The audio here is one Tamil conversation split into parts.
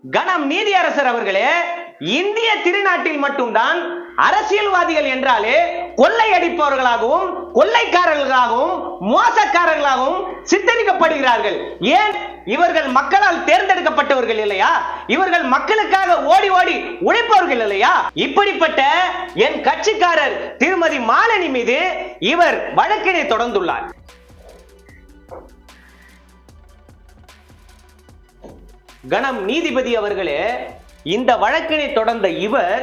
கணம் நீதியரசர் அவர்களே, இந்திய திருநாட்டில் மட்டும்தான் அரசியல்வாதிகள் என்றாலே கொள்ளையடிப்பவர்களாகவும் கொள்ளைக்காரர்களாகவும் மோசக்காரர்களாகவும் சித்தரிக்கப்படுகிறார்கள். ஏன்? இவர்கள் மக்களால் தேர்ந்தெடுக்கப்பட்டவர்கள் இல்லையா? இவர்கள் மக்களுக்காக ஓடி ஓடி உழைப்பவர்கள் இல்லையா? இப்படிப்பட்ட என் கட்சிக்காரர் திருமதி மாலினி மீது இவர் வழக்கினை தொடர்ந்துள்ளார். கணம் நீதிபதி அவர்களே, இந்த வழக்கினை தொடர்ந்த இவர்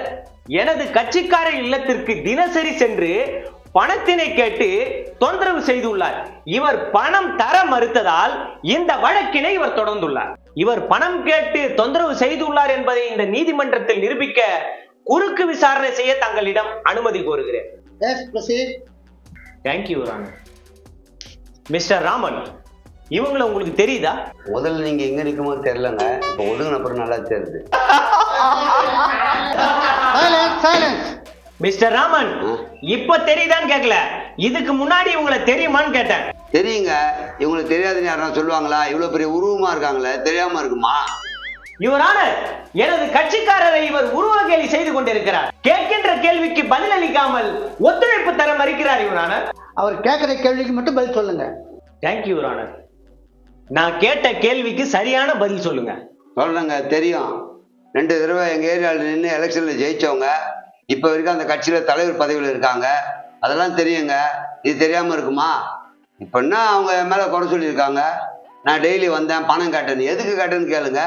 எனது கட்சிக்காரர் இல்லத்திற்கு தினசரி சென்று பணத்தினை கேட்டு தொந்தரவு செய்துள்ளார். இவர் பணம் தர மறுத்ததால் இந்த வழக்கினை இவர் தொடர்ந்துள்ளார். இவர் பணம் கேட்டு தொந்தரவு செய்துள்ளார் என்பதை இந்த நீதிமன்றத்தில் நிரூபிக்க குறுக்கு விசாரணை செய்ய தங்களிடம் அனுமதி கோருகிறேன். தேங்க்யூ மிஸ்டர் ராமன், இவங்களை உங்களுக்கு தெரியுதா? முதல்ல நீங்க எங்க நிக்குமோ தெரியலங்க, இப்ப ஒதுங்கின அப்புறம் நல்லா தெரியுது. மிஸ்டர் ராமன், இப்ப தெரியுதான்னு கேட்கல, இதுக்கு முன்னாடி இவங்களை தெரியுமான்னு கேட்டேன். தெரியுங்க. இவங்களுக்கு தெரியாதுன்னு யாரும் சொல்லுவாங்களா? இவ்வளவு பெரிய உருவமா இருக்காங்களே, தெரியாம இருக்குமா? இவரான எனது கட்சிக்காரரை இவர் உருவ கேலி செய்து கொண்டிருக்கிறார். கேட்கின்ற கேள்விக்கு பதில் அளிக்காமல் ஒத்துழைப்பு தர மறுக்கிறார். இவரான அவர் கேட்கிற கேள்விக்கு மட்டும் பதில் சொல்லுங்க. Thank you your. நான் கேட்ட கேள்விக்கு சரியான பதில் சொல்லுங்க. சொல்றேங்க. தெரியும். 2 தடவை எங்க ஏரியாவில் நின்று எலெக்ஷன்ல ஜெயிச்சவங்க, இப்ப வரைக்கும் அந்த கட்சியில தலைவர் பதவியில் இருக்காங்க. அதெல்லாம் தெரியுங்க. இது தெரியாம இருக்குமா? இப்ப என்ன அவங்க என் மேல குறை சொல்லியிருக்காங்க? நான் டெய்லி வந்தேன், பணம் கேட்டேன்னு. எதுக்கு கேட்டேன்னு கேளுங்க.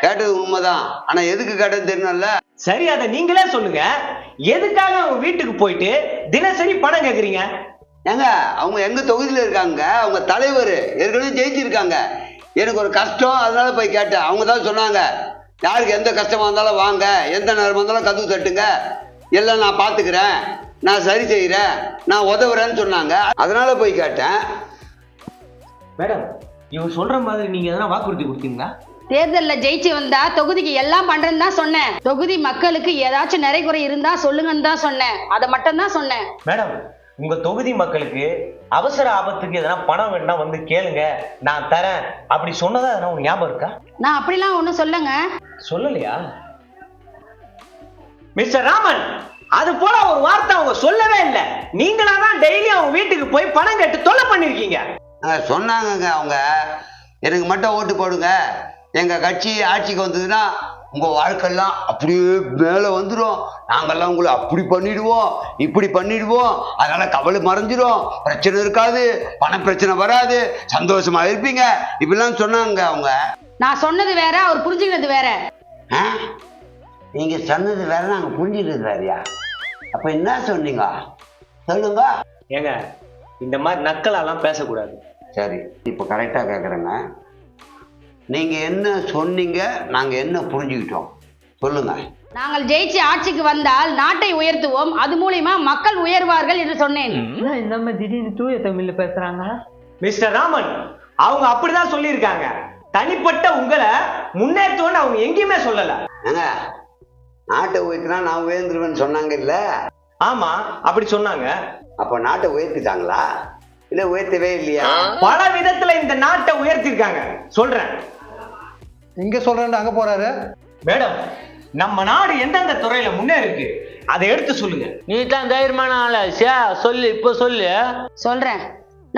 கேட்டது உண்மைதான், ஆனா எதுக்கு கேட்டேன்னு தெரியணும்ல. சரி, அதை நீங்களே சொல்லுங்க. எதுக்காக அவங்க வீட்டுக்கு போயிட்டு தினசரி பணம் கேக்குறீங்க? ஏங்க, அவங்க எங்க தொகுதியில இருக்காங்க, அவங்க தலைவர் ஏற்கனவே ஜெயிச்சிருக்காங்க. எனக்கு ஒரு கஷ்டம், அதனால போய் கேட்டேன். அவங்க தான் சொன்னாங்க, யாருக்கு எந்த கஷ்டமா இருந்தாலும் வாங்க, எந்த நேரம் இருந்தாலும் கதவு தட்டுங்க, எல்லாம் நான் பாத்துக்கிறேன், நான் சரி செய்யறேன், நான் உதவுறேன்னு சொன்னாங்க. அதனால போய் கேட்டேன். மேடம், இவங்க சொல்ற மாதிரி நீங்க எதனா வாக்குறுதி கொடுத்தீங்களா? தேர்தலில் ஜெயிச்சு வந்தா தொகுதிக்கு எல்லாம் பண்றேன்னு தான் சொன்னேன். தொகுதி மக்களுக்கு ஏதாச்சும் நிறை குறை இருந்தா சொல்லுங்கன்னு தான் சொன்னேன். அதை மட்டும் தான் சொன்னேன். மேடம், உங்க தொகுதி மக்களுக்கு அவசர ஆபத்துக்கு எதனா பணம் வேணா வந்து கேளுங்க, நான் தரேன் அப்படி சொன்னதா எதனா ஒரு ஞாபகம் இருக்கா? நான் அப்படிலாம் ஒண்ணும் சொல்லுங்க. சொல்லலையா? மிஸ்டர் ராமன், அது போல ஒரு வார்த்தை அவங்க சொல்லவே இல்லை. நீங்களா தான் டெய்லி அவங்க வீட்டுக்கு போய் பணம் கேட்டு தொல்லை பண்ணிருக்கீங்க. சொன்னாங்க அவங்க, எனக்கு மட்டும் ஓட்டு போடுங்க, எங்க கட்சி ஆட்சிக்கு வந்ததுன்னா உங்க வாழ்க்கையெல்லாம் அப்படியே மேல வந்துடும், நாங்கெல்லாம் உங்களை அப்படி பண்ணிடுவோம் இப்படி பண்ணிடுவோம், அதனால கவலை மறைஞ்சிடும், பிரச்சனை இருக்காது, பண பிரச்சனை வராது, சந்தோஷமா இருப்பீங்க, இப்படிலாம் சொன்னாங்க அவங்க. நான் சொன்னது வேற, அவர் புரிஞ்சுக்கிறது வேற. நீங்க சொன்னது வேற, நாங்க புரிஞ்சுக்கிறது வேறையா? அப்ப என்ன சொன்னீங்க சொல்லுங்க. ஏங்க, இந்த மாதிரி நக்கலெல்லாம் பேசக்கூடாது. சரி, இப்ப கரெக்டா கேக்குறேங்க. நீங்க என்ன சொன்னீங்க, நாங்க என்ன புரிஞ்சுக்கிட்டோம் சொல்லுங்க. நாங்கள் ஜெயிச்சு ஆட்சிக்கு வந்தால் நாட்டை உயர்த்துவோம், அது மூலமா மக்கள் உயர்வார்கள் என்று சொன்னேன். நம்ம திடீர்னு தூய தமிழ்ல பேசுறாங்க. மிஸ்டர் ராமன், அவங்க அப்படிதான் சொல்லியிருக்காங்க. தனிப்பட்ட உங்களை முன்னேற்றுவோன்னு அவங்க எங்கேயுமே சொல்லல. ஏங்க, நாட்டை உயர்த்தினா நான் உயர்ந்துருவேன்னு சொன்னாங்க இல்ல? ஆமா, அப்படி சொன்னாங்க. அப்ப நாட்டை உயர்த்திட்டாங்களா இல்ல உயர்த்தவே இல்லையா? பல விதத்துல இந்த நாட்டை உயர்த்திருக்காங்க. சொல்றேன். இங்க சொல்றேன், அங்க போறாரு. மேடம், நம்ம நாடு எந்தெந்த துறையில முன்னேறிருக்கு அதை எடுத்து சொல்லுங்க. நீ தான் தைரியமான ஆளா? சொல்லு, இப்ப சொல்லு. சொல்றேன்.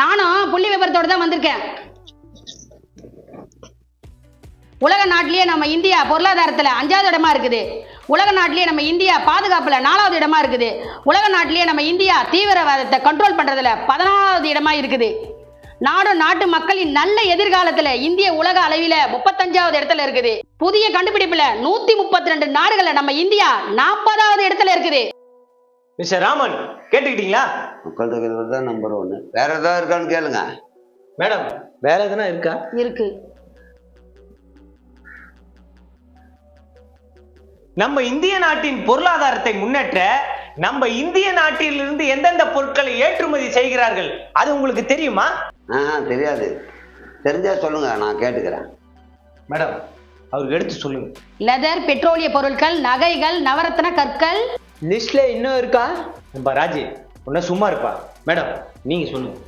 நானும் புள்ளி விபரத்தோட தான் வந்திருக்கேன். உலக நாட்டிலேயே நம்ம இந்தியா பொருளாதாரத்துல 5வது இடமா இருக்குது. உலக நாட்டிலேயே நம்ம இந்தியா பாதுகாப்புல 4வது இடமா இருக்குது. உலக நாட்டிலேயே நம்ம இந்தியா தீவிரவாதத்தை கண்ட்ரோல் பண்றதுல 14வது இடமா இருக்குது. நாட்டு மக்களின் நல்ல எதிர்காலத்துல இந்திய உலக அளவில 35வது இடத்துல இருக்குது. புதிய கண்டுபிடிப்புல 132 நாடுகள்ல நம்ம இந்தியா 40வது இடத்துல இருக்குது. மிஸ்டர் ராமன், கேட்டுக்கிட்டீங்களா? மக்கள் தொகை தான் நம்பர் 1. வேற ஏதாவது இருக்கான்னு கேளுங்க. மேடம், வேற எதுனா இருக்கா? இருக்கு. நம்ம இந்திய நாட்டின் பொருளாதாரத்தை முன்னேற்ற நம்ம இந்திய நாட்டிலிருந்து எந்தெந்த பொருட்களை ஏற்றுமதி செய்கிறார்கள் அது உங்களுக்கு தெரியுமா? தெரியாது. தெரிஞ்சா சொல்லுங்க, நான் கேட்டுக்கிறேன். மேடம், அவருக்கு எடுத்து சொல்லுங்க. லெதர், பெட்ரோலிய பொருட்கள், நகைகள், நவரத்ன கற்கள். லிஸ்ட்ல இன்னும் இருக்கா? ராஜி, உன்ன சும்மா இருப்பா. மேடம், நீங்க சொல்லுங்க.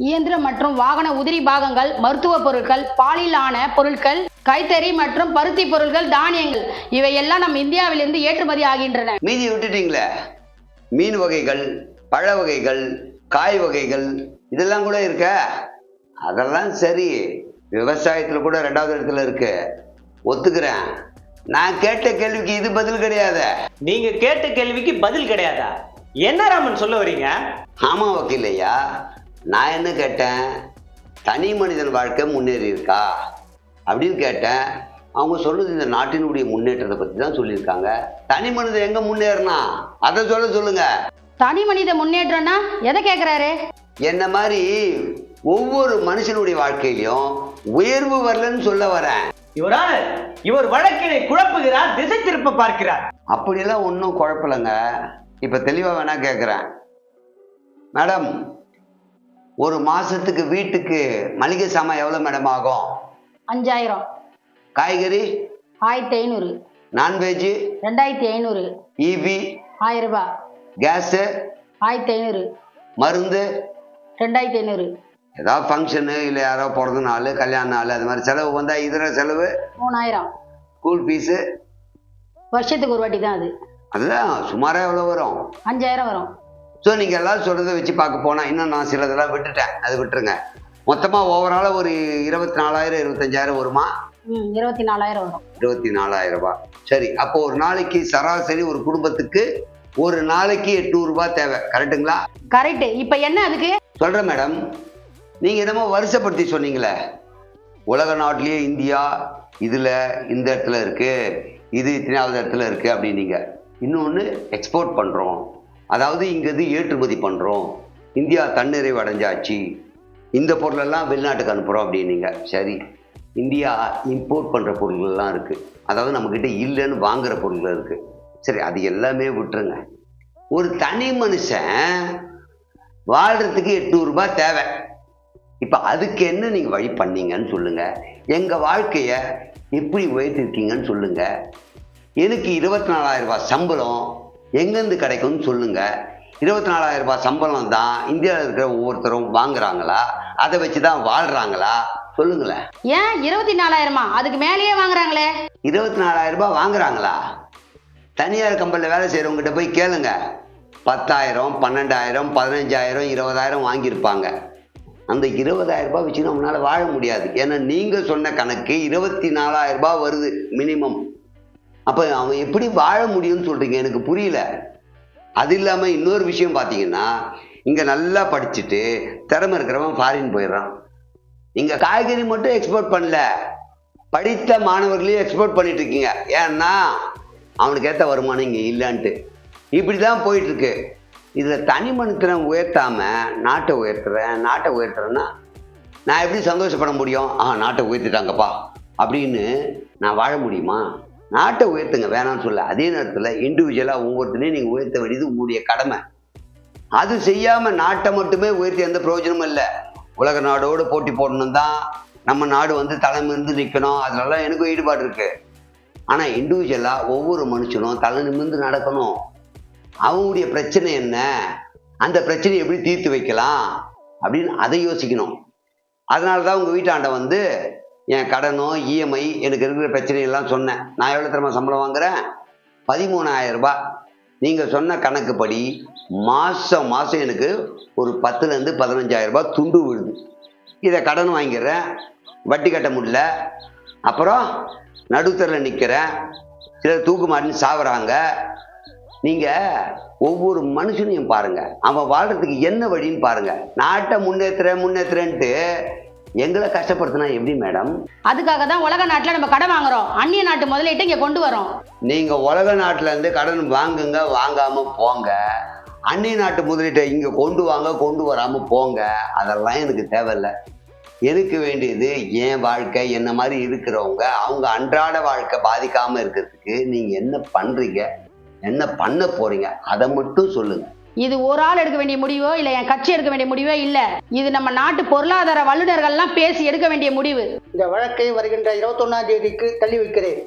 இயந்திர மற்றும் வாகன உதிரி பாகங்கள், மருத்துவ பொருட்கள், பாலிலான பொருட்கள், கைத்தறி மற்றும் பருத்தி பொருட்கள், தானியங்கள் இவையெல்லாம் நம் இந்தியாவிலிருந்து ஏற்றுமதி ஆகின்றன. மீதி விட்டுட்டீங்களே, மீன் வகைகள், பழ வகைகள், காய் வகைகள் இதெல்லாம் கூட இருக்க. அதெல்லாம் சரி, விவசாயத்துல கூட 2வது இடத்துல இருக்கு, ஒத்துக்கிறேன். நான் கேட்ட கேள்விக்கு இது பதில் கிடையாது. நீங்க கேட்ட கேள்விக்கு பதில் கிடையாதா? என்ன ராமன் சொல்ல வரீங்க? ஆமா வக்கீலையா, நான் என்ன கேட்டேன், தனி மனிதன் வாழ்க்கை முன்னேறி இருக்கா அப்படின்னு கேட்டேன். அவங்க சொல்றது இந்த நாட்டினுடைய முன்னேற்றத்தை பத்தி தான் சொல்லியிருக்காங்க. தனி மனிதன் எங்க முன்னேறினா அதை சொல்லுங்க. தனி மனித முன்னேற்றம்னா எதை கேட்கிறாரு? என்ன மாதிரி ஒவ்வொரு மனுஷனுடைய வாழ்க்கையிலும் உயர்வு வரலன்னு சொல்ல வரேன். இவர் வழக்கினை குழப்புகிறார், திசை திருப்ப பார்க்கிறார். அப்படியெல்லாம் ஒன்றும் குழப்பலைங்க. இப்ப தெளிவா வேணா கேட்குறேன். மேடம், ஒரு மாசத்துக்கு வீட்டுக்கு மளிகை சாமான் எவ்வளவு மேடம் ஆகும்? 5000. காய்கறி 1500. நான்வெஜ் 2500. இபி 1000 ரூபாய். கேஸு 1500. மருந்து 2500. ஏதாவது ஃபங்க்ஷனு இல்லை யாரோ பிறந்த நாள், கல்யாண நாள், அது மாதிரி செலவு வந்தால் இதர செலவு 3000. ஸ்கூல் ஃபீஸு வருஷத்துக்கு ஒரு வாட்டி தான் அது. அதுதான் சுமாராக எவ்வளோ வரும்? 5000 வரும். ஸோ நீங்கள் எல்லாரும் சொல்கிறத வச்சு பார்க்க போனால் இன்னும் நான் சிலதெல்லாம் விட்டுட்டேன், அது விட்டுருங்க. மொத்தமாக ஓவராலாக ஒரு 24,000 25,000 வருமா? 24,000 வரும். 24,000 ரூபாய். சரி, அப்போ ஒரு நாளைக்கு சராசரி ஒரு குடும்பத்துக்கு ஒரு நாளைக்கு 800 ரூபாய் தேவை, கரெக்டுங்களா? கரெக்ட். இப்போ என்ன அதுக்கு சொல்கிறேன் மேடம். நீங்கள் என்னமோ வருஷப்படுத்தி சொன்னீங்களே, உலக நாட்டிலேயே இந்தியா இதில் இந்த இடத்துல இருக்குது, இது இத்தனாவது இடத்துல இருக்குது அப்படின்னீங்க. இன்னொன்று எக்ஸ்போர்ட் பண்ணுறோம், அதாவது இங்கேருந்து ஏற்றுமதி பண்ணுறோம், இந்தியா தன்னிறைவு அடைஞ்சாச்சு, இந்த பொருளெல்லாம் வெளிநாட்டுக்கு அனுப்புகிறோம் அப்படின்னீங்க. சரி, இந்தியா இம்போர்ட் பண்ணுற பொருள்கள்லாம் இருக்குது, அதாவது நம்மக்கிட்ட இல்லைன்னு வாங்குகிற பொருள்கள் இருக்குது. சரி, அது எல்லாமே விட்டுருங்க. ஒரு தனி மனுஷன் வாழ்கிறதுக்கு 800 ரூபாய் தேவை. இப்போ அதுக்கு என்ன நீங்கள் வழி பண்ணீங்கன்னு சொல்லுங்கள். எங்கள் வாழ்க்கையை எப்படி உயர்த்திருக்கீங்கன்னு சொல்லுங்கள். எனக்கு 24,000 ரூபாய் சம்பளம் எங்கேருந்து கிடைக்கும்னு சொல்லுங்கள். 24,000 ரூபாய் சம்பளம் தான் இந்தியாவில் இருக்கிற ஒவ்வொருத்தரும் வாங்குறாங்களா, அதை வச்சு தான் வாழ்கிறாங்களா சொல்லுங்களேன். ஏன் 24,000? அதுக்கு மேலேயே வாங்குறாங்களே. 24,000 ரூபாய் வாங்குறாங்களா? தனியார் கம்பெனியில் வேலை செய்கிறவங்ககிட்ட போய் கேளுங்க. 10,000, 12,000, 15,000, 20,000 வாங்கியிருப்பாங்க. அந்த 20,000 ரூபாய் வச்சு நம்மளால வாழ முடியாது. ஏன்னா நீங்கள் சொன்ன கணக்கு 24,000 ரூபாய் வருது மினிமம். அப்போ அவன் எப்படி வாழ முடியும்னு சொல்கிறீங்க, எனக்கு புரியல. அது இல்லாமல் இன்னொரு விஷயம் பார்த்தீங்கன்னா, இங்கே நல்லா படிச்சுட்டு திறமை இருக்கிறவன் ஃபாரின் போயிடுறான். இங்கே காய்கறி மட்டும் எக்ஸ்போர்ட் பண்ணல, படித்த மாணவர்களையும் எக்ஸ்போர்ட் பண்ணிட்டு இருக்கீங்க. ஏன்னா அவனுக்கு ஏற்ற வருமானம் இங்கே இல்லைன்ட்டு இப்படி தான் போயிட்டுருக்கு. இதில் தனி மனிதனை உயர்த்தாமல் நாட்டை உயர்த்துறேன்னா நான் எப்படி சந்தோஷப்பட முடியும்? நாட்டை உயர்த்திட்டாங்கப்பா அப்படின்னு நான் வாழ முடியுமா? நாட்டை உயர்த்துங்க, வேணாம்னு சொல்ல. அதே நேரத்தில் இண்டிவிஜுவலாக ஒவ்வொருத்தனையும் நீங்கள் உயர்த்த வேண்டியது உங்களுடைய கடமை. அது செய்யாமல் நாட்டை மட்டுமே உயர்த்தி எந்த பிரயோஜனமும் இல்லை. உலக நாடோடு போட்டி போடணும் தான் நம்ம நாடு தலைமிருந்து நிற்கணும், அதிலெல்லாம் எனக்கும் ஈடுபாடு இருக்குது. ஆனால் இண்டிவிஜுவலாக ஒவ்வொரு மனுஷனும் தலை நிமிர்ந்து நடக்கணும். அவங்களுடைய பிரச்சனை என்ன, அந்த பிரச்சனையை எப்படி தீர்த்து வைக்கலாம் அப்படின்னு அதை யோசிக்கணும். அதனால தான் உங்கள் வீட்டாண்ட என் கடனோ இஎம்ஐ எனக்கு இருக்கிற பிரச்சனையெல்லாம் சொன்னேன். நான் எவ்வளோ தரமா சம்பளம் வாங்குறேன்? 13,000 ரூபாய். நீங்கள் சொன்ன கணக்குப்படி மாதம் எனக்கு ஒரு 10,000 to 15,000 ரூபாய் துண்டு விழுது. இதை கடன் வாங்கிடுறேன், வட்டி கட்ட முடியல, அப்புறம் நடுத்தரில் நிற்கிறேன், சிலர் தூக்கு மாட்டின்னு சாவுறாங்க. நீங்கள் ஒவ்வொரு மனுஷனையும் பாருங்கள், அவன் வாழ்கிறதுக்கு என்ன வழின்னு பாருங்கள். நாட்டை முன்னேற்றுறேன்ட்டு எங்களை கஷ்டப்படுத்தினா எப்படி மேடம்? அதுக்காக தான் உலக நாட்டில் நம்ம கடன் வாங்குறோம், அந்நிய நாட்டு முதலீட்டை இங்கே கொண்டு வரோம். நீங்கள் உலக நாட்டிலேருந்து கடன் வாங்குங்க, வாங்காமல் போங்க. அந்நிய நாட்டு முதலீட்டை இங்கே கொண்டு வராமல் போங்க. அதெல்லாம் எனக்கு தேவையில்லை. எனக்கு வேண்டியது என் வாழ்க்கை, என்ன மாதிரி இருக்கிறவங்க அவங்க அன்றாட வாழ்க்கை பாதிக்காமல் இருக்கிறதுக்கு நீங்கள் என்ன பண்ணுறீங்க, என்ன பண்ண போகிறீங்க, அதை மட்டும் சொல்லுங்கள். இது ஒரு ஆள் எடுக்க வேண்டிய முடிவோ இல்லை என் கட்சி எடுக்க வேண்டிய முடிவோ இல்லை. இது நம்ம நாட்டு பொருளாதார வல்லுநர்கள்லாம் பேசி எடுக்க வேண்டிய முடிவு. இந்த வழக்கை வருகின்ற 21ஆம் தேதிக்கு தள்ளி வைக்கிறேன்.